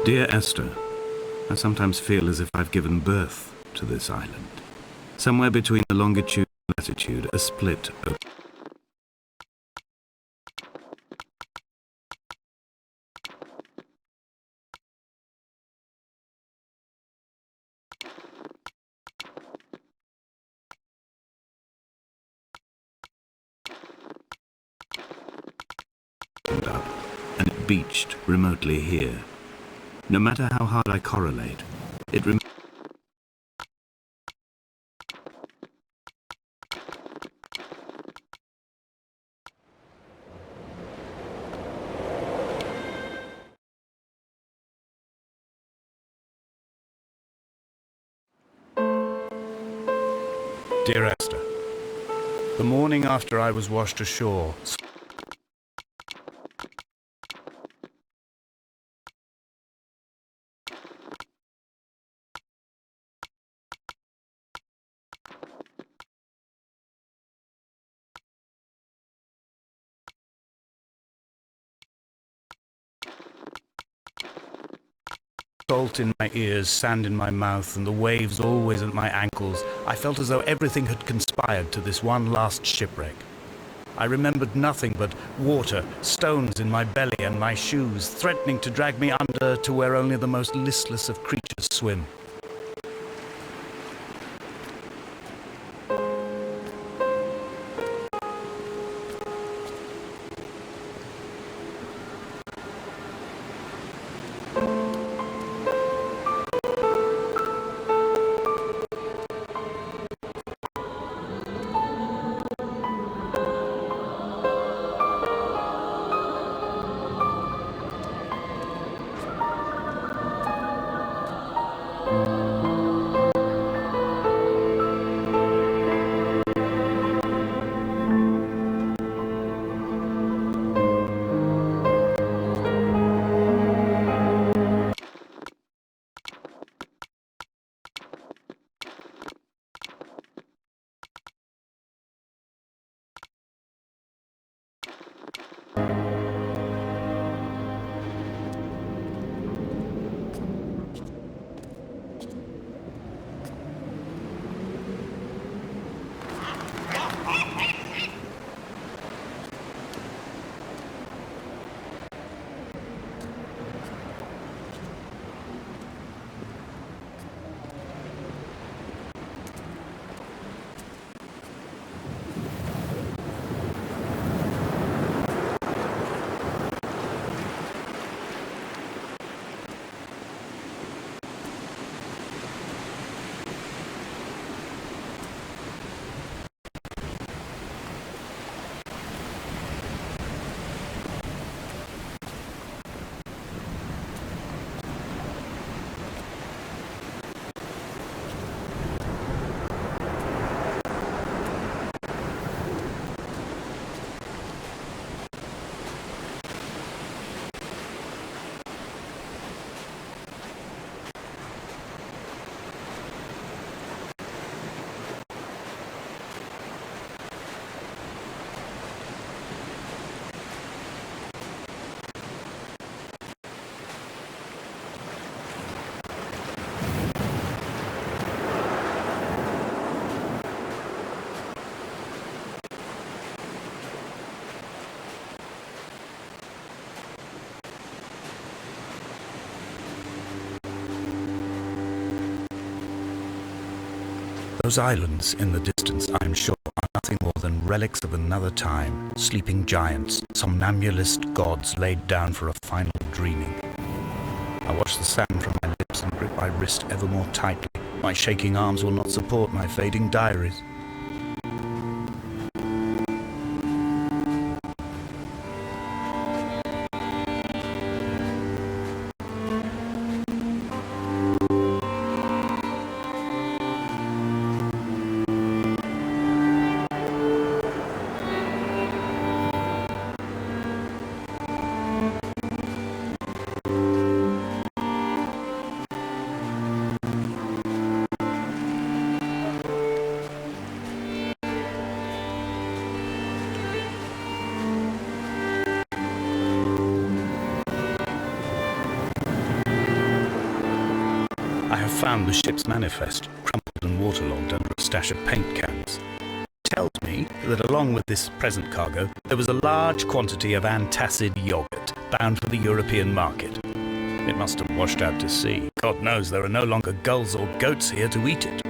Dear Esther, I sometimes feel as if I've given birth to this island. Somewhere between the longitude and latitude, a split opened up, and it beached remotely here. No matter how hard I correlate, it remains. Dear Esther, the morning after I was washed ashore, salt in my ears, sand in my mouth, and the waves always at my ankles, I felt as though everything had conspired to this one last shipwreck. I remembered nothing but water, stones in my belly and my shoes, threatening to drag me under to where only the most listless of creatures swim. Those islands in the distance, I am sure, are nothing more than relics of another time, sleeping giants, somnambulist gods laid down for a final dreaming. I watch the sand from my lips and grip my wrist ever more tightly. My shaking arms will not support my fading diaries. I have found the ship's manifest, crumpled and waterlogged under a stash of paint cans. It tells me that along with this present cargo, there was a large quantity of antacid yogurt bound for the European market. It must have washed out to sea. God knows there are no longer gulls or goats here to eat it.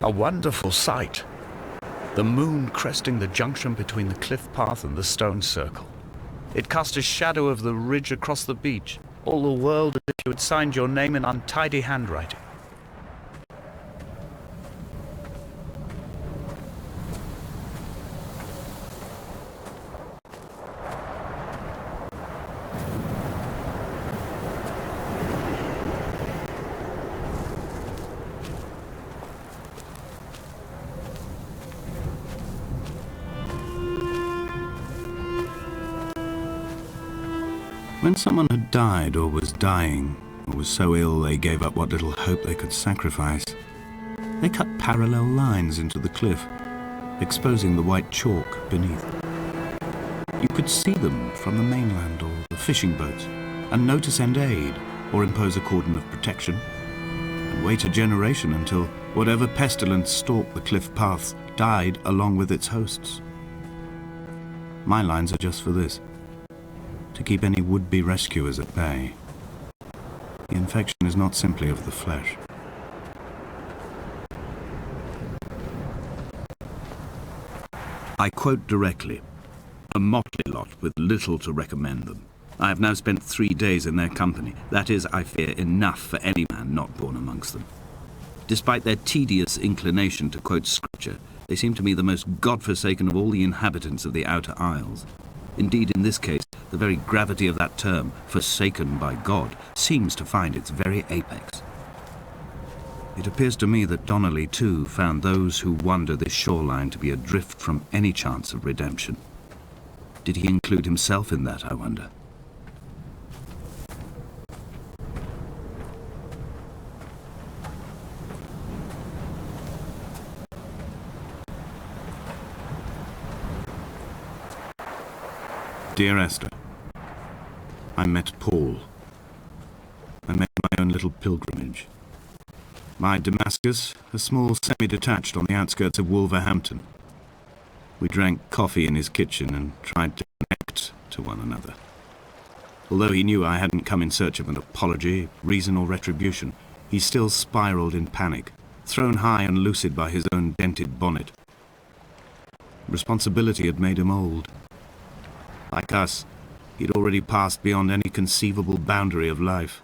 A wonderful sight. The moon cresting the junction between the cliff path and the stone circle. It cast a shadow of the ridge across the beach, all the world as if you had signed your name in untidy handwriting. When someone had died or was dying, or was so ill they gave up what little hope they could sacrifice, they cut parallel lines into the cliff, exposing the white chalk beneath. You could see them from the mainland or the fishing boats, and know to send aid or impose a cordon of protection, and wait a generation until whatever pestilence stalked the cliff paths died along with its hosts. My lines are just for this: to keep any would-be rescuers at bay. The infection is not simply of the flesh. I quote directly: a motley lot with little to recommend them. I have now spent 3 days in their company. That is, I fear, enough for any man not born amongst them. Despite their tedious inclination to quote scripture, they seem to me the most God-forsaken of all the inhabitants of the Outer Isles. Indeed, in this case, the very gravity of that term, forsaken by God, seems to find its very apex. It appears to me that Donnelly, too, found those who wander this shoreline to be adrift from any chance of redemption. Did he include himself in that, I wonder? Dear Esther, I met Paul. I made my own little pilgrimage. My Damascus, a small semi-detached on the outskirts of Wolverhampton. We drank coffee in his kitchen and tried to connect to one another. Although he knew I hadn't come in search of an apology, reason or retribution, he still spiraled in panic, thrown high and lucid by his own dented bonnet. Responsibility had made him old. Like us, he'd already passed beyond any conceivable boundary of life.